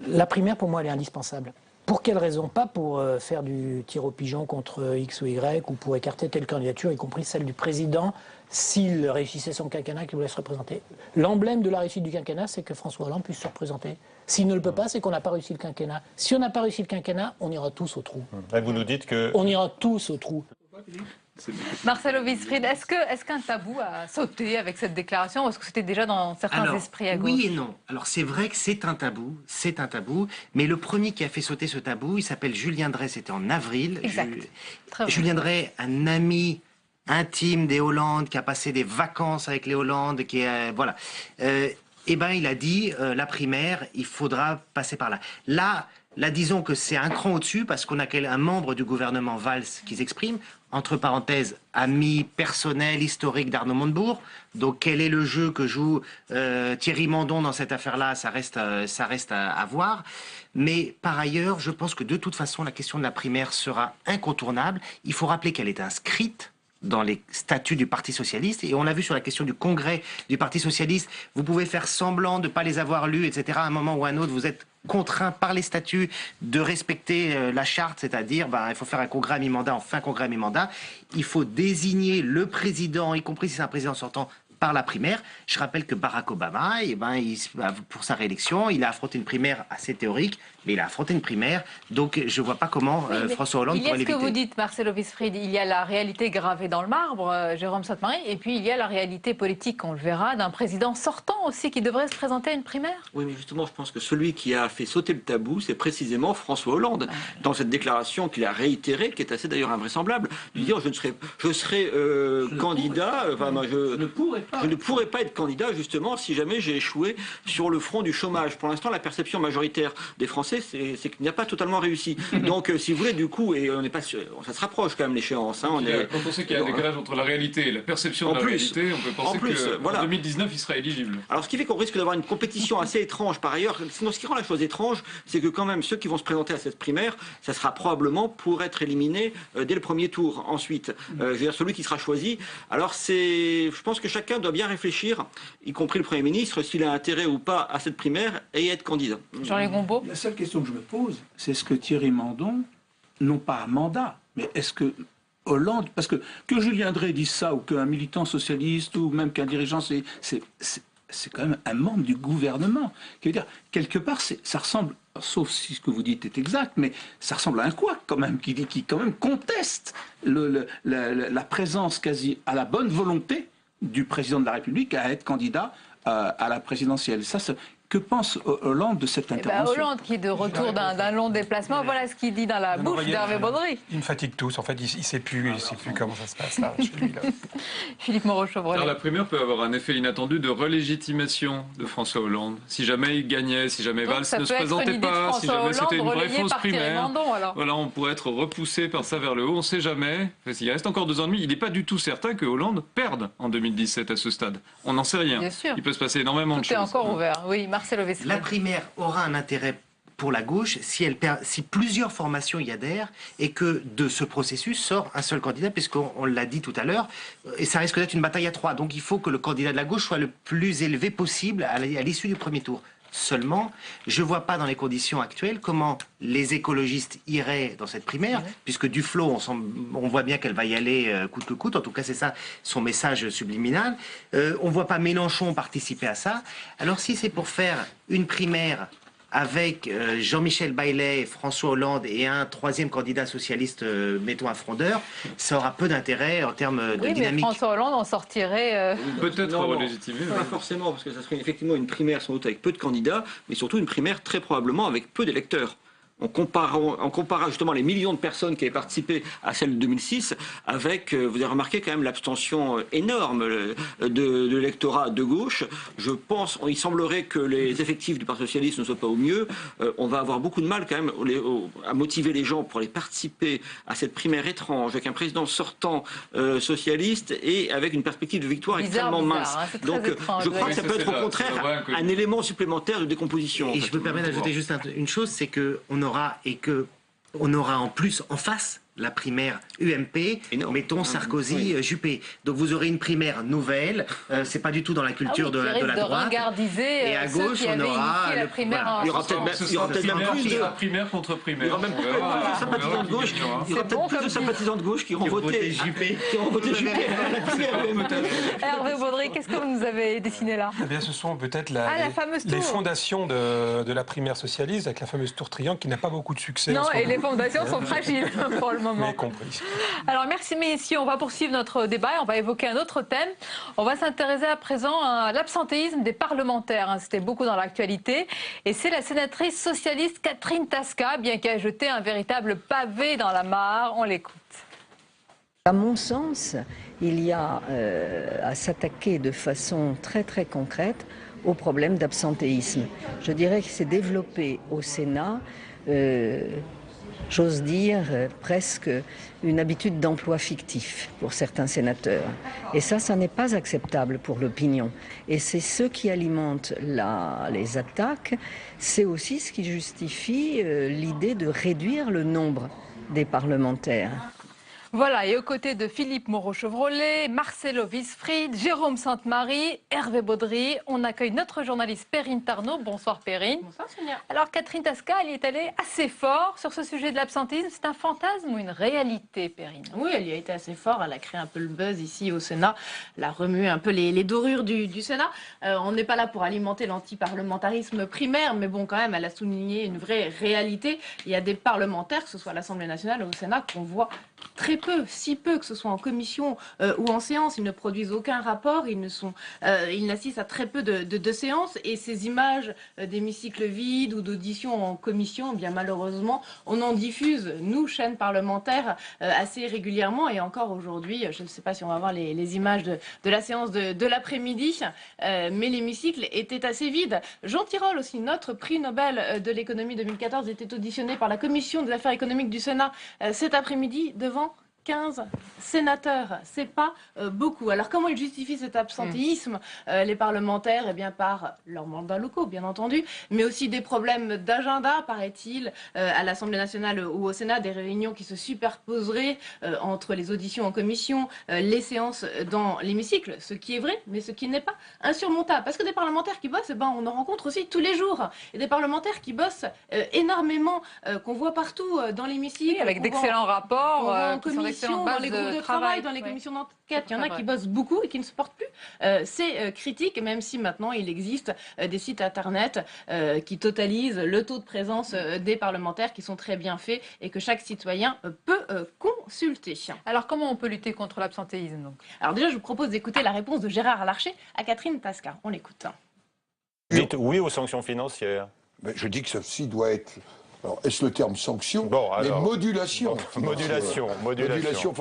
La primaire, pour moi, elle est indispensable. Pour quelle raison? Pas pour faire du tir au pigeon contre X ou Y, ou pour écarter telle candidature, y compris celle du président, s'il réussissait son quinquennat, qu'il voulait se représenter. L'emblème de la réussite du quinquennat, c'est que François Hollande puisse se représenter. S'il ne le peut pas, c'est qu'on n'a pas réussi le quinquennat. Si on n'a pas réussi le quinquennat, on ira tous au trou. Là, vous nous dites que... On ira tous au trou. Marcelo Wiesfried, est-ce qu'un tabou a sauté avec cette déclaration, ou est-ce que c'était déjà dans certains esprits à gauche? Oui et non. Alors c'est vrai que c'est un tabou, mais le premier qui a fait sauter ce tabou, il s'appelle Julien Drey, c'était en avril. Exact. Julien Drey, un ami intime des Hollande, qui a passé des vacances avec les Hollande, qui est voilà. Eh ben il a dit la primaire, il faudra passer par là. Là, disons que c'est un cran au-dessus parce qu'on a un membre du gouvernement Valls qui s'exprime, entre parenthèses, ami personnel, historique d'Arnaud Montebourg. Donc quel est le jeu que joue Thierry Mandon dans cette affaire-là, ça reste à voir. Mais par ailleurs, je pense que de toute façon, la question de la primaire sera incontournable. Il faut rappeler qu'elle est inscrite dans les statuts du Parti Socialiste. Et on l'a vu sur la question du congrès du Parti Socialiste. Vous pouvez faire semblant de ne pas les avoir lus, etc. À un moment ou à un autre, vous êtes contraint par les statuts de respecter la charte, c'est-à-dire il faut faire un congrès à mi-mandat, enfin congrès à mi-mandat. Il faut désigner le président, y compris si c'est un président sortant, par la primaire. Je rappelle que Barack Obama, pour sa réélection, il a affronté une primaire assez théorique, mais il a affronté une primaire, donc je ne vois pas comment François Hollande pourrait l'éviter. Il y a ce que vous dites, Marcelo Wiesfried, il y a la réalité gravée dans le marbre, Jérôme Sainte-Marie, et puis il y a la réalité politique, on le verra, d'un président sortant aussi qui devrait se présenter à une primaire. Oui, mais justement, je pense que celui qui a fait sauter le tabou, c'est précisément François Hollande, dans cette déclaration qu'il a réitérée, qui est assez d'ailleurs invraisemblable, de dire je serai candidat, je ne pourrais pas être candidat justement si jamais j'ai échoué sur le front du chômage. Pour l'instant, la perception majoritaire des Français, c'est qu'il n'a pas totalement réussi. Donc, si vous voulez, du coup, et on n'est pas sûr, ça se rapproche quand même l'échéance. Hein, quand on sait qu'il y a un décalage entre la réalité et la perception de la réalité, on peut penser qu'en 2019, il sera éligible. Alors, ce qui fait qu'on risque d'avoir une compétition assez étrange par ailleurs. Sinon, ce qui rend la chose étrange, c'est que quand même, ceux qui vont se présenter à cette primaire, ça sera probablement pour être éliminés dès le premier tour. Ensuite, je veux dire, celui qui sera choisi. Alors, je pense que chacun doit bien réfléchir, y compris le Premier ministre, s'il a intérêt ou pas à cette primaire et être candidat. Jean-Luc Gombault. La seule question que je me pose, c'est est-ce que Thierry Mandon, non pas un mandat, mais est-ce que Hollande, parce que Julien Drey dise ça, ou qu'un militant socialiste, ou même qu'un dirigeant, c'est quand même un membre du gouvernement. Qui veut dire, quelque part, ça ressemble, sauf si ce que vous dites est exact, mais ça ressemble à un couac quand même, qui quand même conteste la présence quasi à la bonne volonté du président de la République à être candidat à la présidentielle. Que pense Hollande de cette intervention? Hollande qui est de retour d'un long déplacement, voilà ce qu'il dit dans la bouche d'Hervé Baudry. Il me fatigue tous, en fait, il ne sait plus comment ça se passe là, chez lui. Là. Philippe Moreau-Chevrolet. La primaire peut avoir un effet inattendu de relégitimation de François Hollande. Si jamais il gagnait, si jamais Valls ne se présentait pas, si jamais c'était une vraie fausse primaire, voilà, on pourrait être repoussé par ça vers le haut, on ne sait jamais. Il reste encore 2 ans et demi, il n'est pas du tout certain que Hollande perde en 2017 à ce stade. On n'en sait rien. Bien sûr. Il peut se passer énormément de choses. Tout est encore ouvert, oui. La primaire aura un intérêt pour la gauche si plusieurs formations y adhèrent et que de ce processus sort un seul candidat, puisqu'on l'a dit tout à l'heure, et ça risque d'être une bataille à 3. Donc il faut que le candidat de la gauche soit le plus élevé possible à l'issue du premier tour. Seulement, je ne vois pas dans les conditions actuelles comment les écologistes iraient dans cette primaire, puisque Duflot, on voit bien qu'elle va y aller coûte que coûte, en tout cas c'est ça son message subliminal. On ne voit pas Mélenchon participer à ça. Alors si c'est pour faire une primaire avec Jean-Michel Baillet, François Hollande et un troisième candidat socialiste, mettons un frondeur, ça aura peu d'intérêt en termes de dynamique. Mais François Hollande en sortirait... Peut-être relégitimé. Pas forcément, parce que ça serait effectivement une primaire sans doute avec peu de candidats, mais surtout une primaire très probablement avec peu d'électeurs. En comparant justement les millions de personnes qui avaient participé à celle de 2006 avec, vous avez remarqué quand même l'abstention énorme de l'électorat de gauche. Je pense, il semblerait que les effectifs du Parti socialiste ne soient pas au mieux. On va avoir beaucoup de mal quand même à motiver les gens pour aller participer à cette primaire étrange avec un président sortant socialiste et avec une perspective de victoire extrêmement mince. Donc je crois que ça peut être au contraire un élément supplémentaire de décomposition. Et je me permets d'ajouter juste une chose, c'est qu'on aura en plus en face la primaire UMP, mettons Sarkozy-Juppé. Donc vous aurez une primaire nouvelle, c'est pas du tout dans la culture de la droite. Et à gauche, on aura la primaire. Il y aura peut-être même plus de primaire contre primaire. Il y aura même plus de sympathisants de gauche. Il y aura peut-être plus de sympathisants de gauche qui auront voté Juppé. Hervé Baudry, qu'est-ce que vous nous avez dessiné là? Eh bien, ce sont peut-être les fondations de la primaire socialiste avec la fameuse tour triangle qui n'a pas beaucoup de succès. Non, et les fondations sont fragiles pour le moment. Mais compris. Alors merci messieurs, on va poursuivre notre débat et on va évoquer un autre thème. On va s'intéresser à présent à l'absentéisme des parlementaires. C'était beaucoup dans l'actualité. Et c'est la sénatrice socialiste Catherine Tasca, bien qu'elle ait jeté un véritable pavé dans la mare. On l'écoute. À mon sens, il y a à s'attaquer de façon très très concrète au problème d'absentéisme. Je dirais que c'est développé au Sénat, j'ose dire, presque une habitude d'emploi fictif pour certains sénateurs. Et ça n'est pas acceptable pour l'opinion. Et c'est ce qui alimente les attaques, c'est aussi ce qui justifie l'idée de réduire le nombre des parlementaires. Voilà, et aux côtés de Philippe Moreau-Chevrolet, Marcelo Wiesfried, Jérôme Sainte-Marie, Hervé Baudry, on accueille notre journaliste Perrine Tarnot. Bonsoir Perrine. Bonsoir Sonia. Alors Catherine Tasca, elle y est allée assez fort sur ce sujet de l'absentéisme. C'est un fantasme ou une réalité, Perrine? Oui, elle y a été assez fort. Elle a créé un peu le buzz ici au Sénat. Elle a remué un peu les dorures du Sénat. On n'est pas là pour alimenter l'antiparlementarisme primaire, mais bon, quand même, elle a souligné une vraie réalité. Il y a des parlementaires, que ce soit à l'Assemblée nationale ou au Sénat, qu'on voit très peu, si peu, que ce soit en commission ou en séance. Ils ne produisent aucun rapport, ils n'assistent à très peu de séances. Et ces images d'hémicycles vides ou d'auditions en commission, eh bien malheureusement, on en diffuse, nous, chaînes parlementaires, assez régulièrement. Et encore aujourd'hui, je ne sais pas si on va voir les images de la séance de l'après-midi, mais l'hémicycle était assez vide. Jean Tirole aussi, notre prix Nobel de l'économie 2014, était auditionné par la commission des affaires économiques du Sénat cet après-midi devant 15 sénateurs, c'est pas beaucoup. Alors comment ils justifient cet absentéisme les parlementaires? Eh bien par leurs mandats locaux, bien entendu, mais aussi des problèmes d'agenda, paraît-il, à l'Assemblée nationale ou au Sénat, des réunions qui se superposeraient entre les auditions en commission, les séances dans l'hémicycle, ce qui est vrai, mais ce qui n'est pas insurmontable. Parce que des parlementaires qui bossent, eh ben, on en rencontre aussi tous les jours. Et des parlementaires qui bossent énormément, qu'on voit partout dans l'hémicycle. Oui, avec d'excellents rapports. En commission, dans les groupes de travail, dans les commissions d'enquête, il y en a qui bossent beaucoup et qui ne supportent plus ces critiques, même si maintenant il existe des sites internet qui totalisent le taux de présence des parlementaires, qui sont très bien faits et que chaque citoyen peut consulter. Alors comment on peut lutter contre l'absentéisme donc? Alors déjà, je vous propose d'écouter la réponse de Gérard Larcher à Catherine Tasca. On l'écoute. Dites oui aux sanctions financières. Ben, je dis que ceci doit être... Alors, est-ce le terme sanction? Mais modulation. Modulation.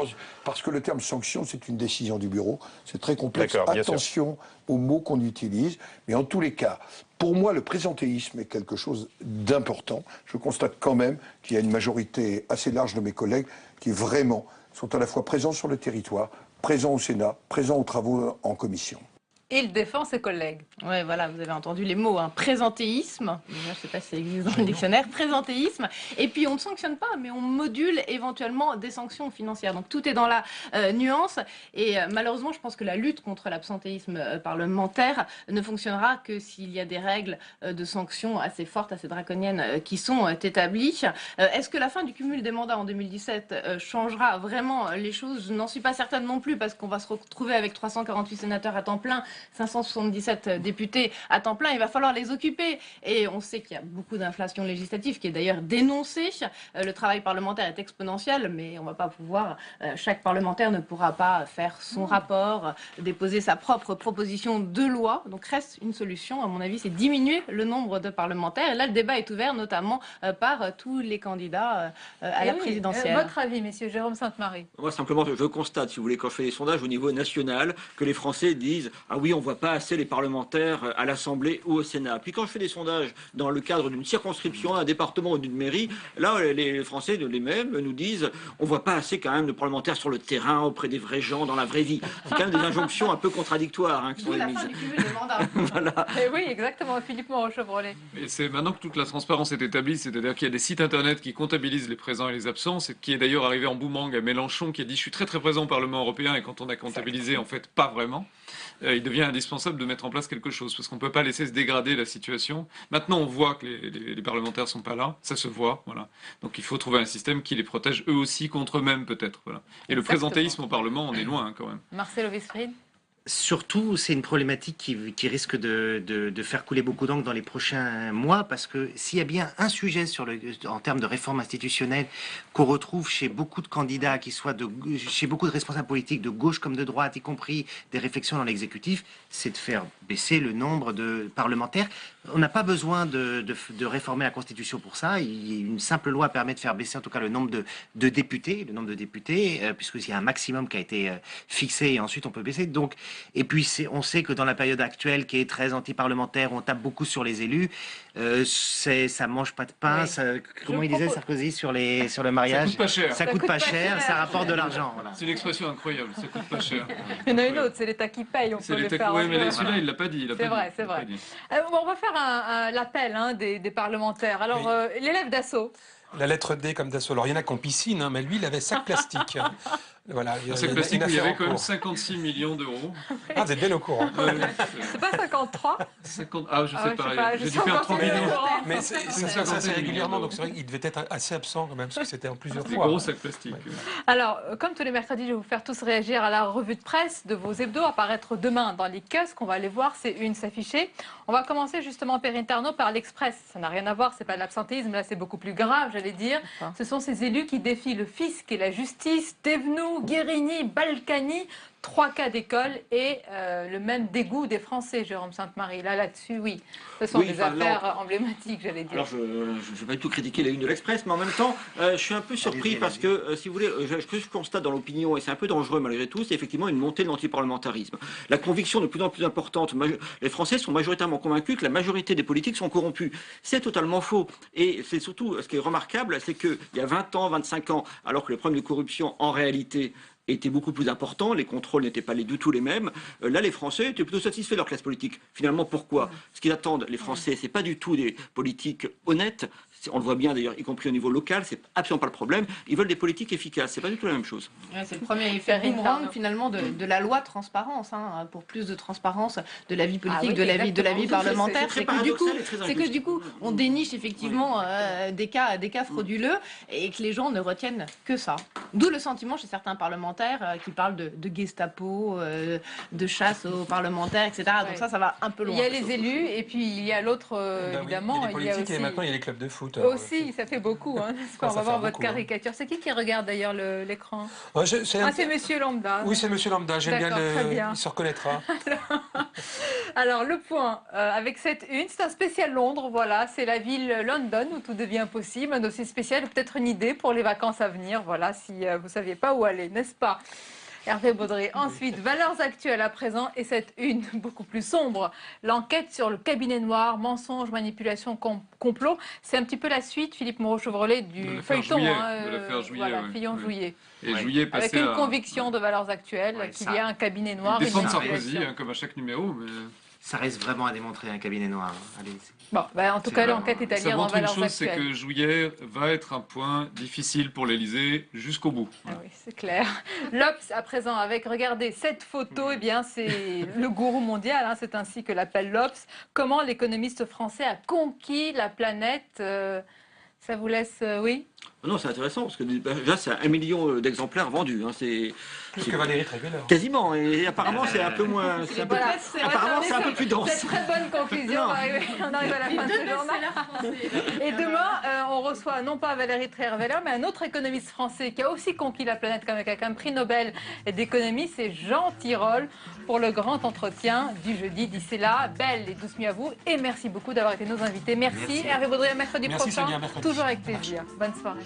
Parce que le terme sanction, c'est une décision du bureau. C'est très complexe. Attention aux mots qu'on utilise. Mais en tous les cas, pour moi, le présentéisme est quelque chose d'important. Je constate quand même qu'il y a une majorité assez large de mes collègues qui vraiment sont à la fois présents sur le territoire, présents au Sénat, présents aux travaux en commission. Et il défend ses collègues. Oui, voilà, vous avez entendu les mots, hein. Présentéisme, je ne sais pas si ça existe dans le dictionnaire, présentéisme, et puis on ne sanctionne pas, mais on module éventuellement des sanctions financières. Donc tout est dans la nuance, et malheureusement, je pense que la lutte contre l'absentéisme parlementaire ne fonctionnera que s'il y a des règles de sanctions assez fortes, assez draconiennes qui sont établies. Est-ce que la fin du cumul des mandats en 2017 changera vraiment les choses? Je n'en suis pas certaine non plus, parce qu'on va se retrouver avec 348 sénateurs à temps plein 577 députés à temps plein, il va falloir les occuper. Et on sait qu'il y a beaucoup d'inflation législative qui est d'ailleurs dénoncée. Le travail parlementaire est exponentiel, mais on ne va pas pouvoir, chaque parlementaire ne pourra pas faire son rapport, déposer sa propre proposition de loi. Donc reste une solution, à mon avis, c'est diminuer le nombre de parlementaires. Et là, le débat est ouvert notamment par tous les candidats à la présidentielle. Votre avis, messieurs, Jérôme Sainte-Marie? Moi, simplement, je constate, si vous voulez, quand je fais des sondages au niveau national, que les Français disent « Ah oui, on ne voit pas assez les parlementaires à l'Assemblée ou au Sénat ». Puis quand je fais des sondages dans le cadre d'une circonscription, d'un département ou d'une mairie, là, les Français, les mêmes, nous disent « On ne voit pas assez quand même de parlementaires sur le terrain, auprès des vrais gens, dans la vraie vie ». C'est quand même des injonctions un peu contradictoires qui sont émises. Voilà. Et oui, exactement, Philippe Moreau-Chevrolet. Et c'est maintenant que toute la transparence est établie, c'est-à-dire qu'il y a des sites internet qui comptabilisent les présents et les absents, c'est qui est d'ailleurs arrivé en boomerang à Mélenchon, qui a dit « Je suis très très présent au Parlement européen » et quand on a comptabilisé, en fait, pas vraiment. Il devient indispensable de mettre en place quelque chose, parce qu'on ne peut pas laisser se dégrader la situation. Maintenant, on voit que les parlementaires ne sont pas là, ça se voit, voilà. Donc il faut trouver un système qui les protège eux aussi contre eux-mêmes, peut-être. Voilà. Et le présentéisme au Parlement, on est loin quand même. Marcelo Wiesfried. Surtout, c'est une problématique qui risque de faire couler beaucoup d'encre dans les prochains mois, parce que s'il y a bien un sujet en termes de réforme institutionnelle qu'on retrouve chez beaucoup de candidats, chez beaucoup de responsables politiques de gauche comme de droite, y compris des réflexions dans l'exécutif, c'est de faire baisser le nombre de parlementaires. On n'a pas besoin de réformer la Constitution pour ça. Une simple loi permet de faire baisser en tout cas le nombre de députés, puisqu'il y a un maximum qui a été fixé et ensuite on peut baisser. Donc, et puis on sait que dans la période actuelle qui est très anti-parlementaire, on tape beaucoup sur les élus. Ça mange pas de pain. Oui. Comment il disait Sarkozy sur le mariage? Ça coûte pas cher. Ça coûte pas cher, ça rapporte de l'argent. Voilà. C'est une expression incroyable. Ça coûte pas cher. Il y en a une autre, c'est l'État qui paye. On peut le faire. Oui, mais celui-là, il l'a pas dit. C'est vrai, c'est vrai. On va faire l'appel des parlementaires. Alors, l'élève d'assaut. La lettre D comme Dassault. Alors, il y en a qui ont piscine, mais lui, il avait sac plastique. Voilà, un sac plastique où il y avait quand même 56 millions d'euros. Ah, vous êtes bien au courant. C'est pas 53 Ah, je sais pas. J'ai dû perdre 3 millions. Mais ça c'est régulièrement, donc c'est vrai qu'il devait être assez absent quand même, parce que c'était en plusieurs fois. Des gros sacs plastiques. Alors, comme tous les mercredis, je vais vous faire tous réagir à la revue de presse de vos hebdos, apparaître demain dans les kiosques. On va aller voir, c'est une s'afficher. On va commencer justement, Perrine Tarnaud, par l'Express. Ça n'a rien à voir, c'est pas de l'absentéisme, là c'est beaucoup plus grave, j'allais dire. Ce sont ces élus qui défient le fisc et la justice. Thévenoud, Guérini, Balkany, 3 cas d'école et le même dégoût des Français, Jérôme Sainte-Marie. Là-dessus, oui. Ce sont des affaires emblématiques, j'allais dire. Alors, je ne vais pas du tout critiquer la une de l'Express, mais en même temps, je suis un peu surpris parce que, si vous voulez, ce que je constate dans l'opinion, et c'est un peu dangereux malgré tout, c'est effectivement une montée de l'antiparlementarisme. La conviction de plus en plus importante, les Français sont majoritairement convaincus que la majorité des politiques sont corrompus. C'est totalement faux. Et c'est surtout, ce qui est remarquable, c'est qu'il y a 20 ans, 25 ans, alors que les problèmes de corruption, en réalité, étaient beaucoup plus importants, les contrôles n'étaient pas du tout les mêmes. Là, les Français étaient plutôt satisfaits de leur classe politique. Finalement, pourquoi? Ce qu'ils attendent, les Français, c'est pas du tout des politiques honnêtes. On le voit bien d'ailleurs, y compris au niveau local, c'est absolument pas le problème. Ils veulent des politiques efficaces. C'est pas du tout la même chose. Ouais, c'est le premier effet boomerang finalement de la loi transparence, pour plus de transparence de la vie politique, de la vie parlementaire. C'est que du coup, on déniche effectivement des cas frauduleux et que les gens ne retiennent que ça. D'où le sentiment chez certains parlementaires qui parlent de Gestapo, de chasse aux parlementaires, etc. Donc ça va un peu loin. Il y a les élus et puis il y a l'autre, évidemment. Il y a les politiques et maintenant il y a les clubs de foot. Aussi, ça fait beaucoup. On va voir votre caricature. C'est qui regarde d'ailleurs l'écran? C'est Monsieur Lambda. Oui, c'est Monsieur Lambda. J'aime bien, il se reconnaîtra. Alors, le point, avec cette une, c'est un spécial Londres, voilà. C'est la ville London où tout devient possible. Un dossier spécial, peut-être une idée pour les vacances à venir, voilà, si vous ne saviez pas où aller, n'est-ce pas? Hervé Baudry. Ensuite, valeurs actuelles à présent et cette une beaucoup plus sombre. L'enquête sur le cabinet noir, mensonges, manipulation, complot. C'est un petit peu la suite, Philippe Moreau-Chevrolet, du feuilleton. De l'affaire Juillet. Voilà, Fillon-Juillet. Et Juillet avec une conviction de valeurs actuelles qu'il y a un cabinet noir. Il défend Sarkozy, comme à chaque numéro. Mais... Ça reste vraiment à démontrer un cabinet noir. Allez. Bon, en tout cas, l'enquête est à lire dans Valeurs Actuelles. Ça montre une chose, c'est que Juillet va être un point difficile pour l'Élysée jusqu'au bout. Ah oui, c'est clair. L'Obs, à présent, avec, regardez, cette photo, eh bien, c'est le gourou mondial, c'est ainsi que l'appelle l'Obs. Comment l'économiste français a conquis la planète Ça vous laisse, oui? Non, c'est intéressant parce que déjà c'est 1 million d'exemplaires vendus. Hein, c'est plus que Valérie Trierweiler. Quasiment. Et apparemment c'est un peu moins. Apparemment c'est un peu plus dense. C'est très bonne conclusion. On arrive à la fin de ce journal. Et demain, on reçoit non pas Valérie Trierweiler, mais un autre économiste français qui a aussi conquis la planète avec un prix Nobel d'économie, c'est Jean Tirole, pour le grand entretien du jeudi. D'ici là, belle et douce nuit à vous et merci beaucoup d'avoir été nos invités. Merci. Hervé Baudry, à mercredi prochain. Toujours avec plaisir. Bonne soirée.